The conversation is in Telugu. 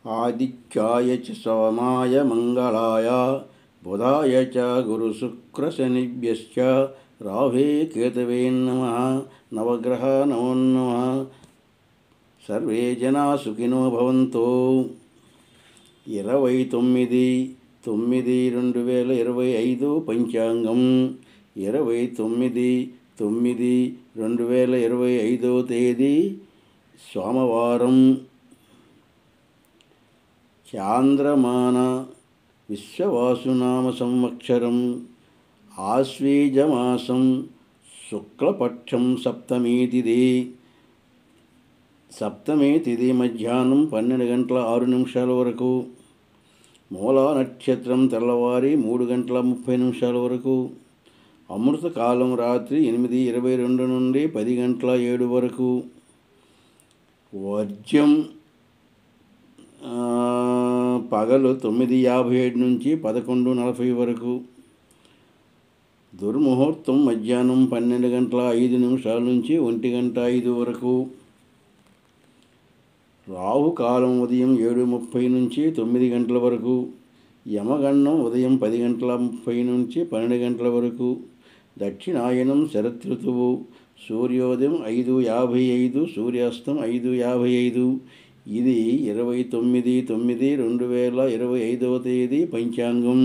ఆదిత్యాయ చ సోమాయ మంగళాయ బుధాయ చ గురుశుక్రశనిభ్యశ్చ రాహువే కేతవే నమః. నవగ్రహ నమో నమః. సర్వే జనా సుఖినో భవంతు. 29/9/2025 పంచాంగం 29/9/2025 తేదీ సోమవారం. చాంద్రమాన విశ్వవాసునామ సంవత్సరం ఆశ్వీజమాసం శుక్లపక్షం సప్తమి తిథి మధ్యాహ్నం 12 గంటల 6 నిమిషాల వరకు. మూలా నక్షత్రం తెల్లవారి 3 గంటల 30 నిమిషాల వరకు. అమృతకాలం రాత్రి 8:22 నుండి 10 గంటల 7 వరకు. వర్జ్యం పగలు 9:57 నుంచి 11:40 వరకు. దుర్ముహూర్తం మధ్యాహ్నం 12 గంటల 5 నిమిషాల నుంచి 1 గంట 5 వరకు. రాహుకాలం ఉదయం 7:30 నుంచి 9 గంటల వరకు. యమగండం ఉదయం 10 గంటల 30 నుంచి 12 గంటల వరకు. దక్షిణాయనం శరదృతువు. సూర్యోదయం 5:55, సూర్యాస్తం 5:55. ఇది 29/9/2025 తేదీ పంచాంగం.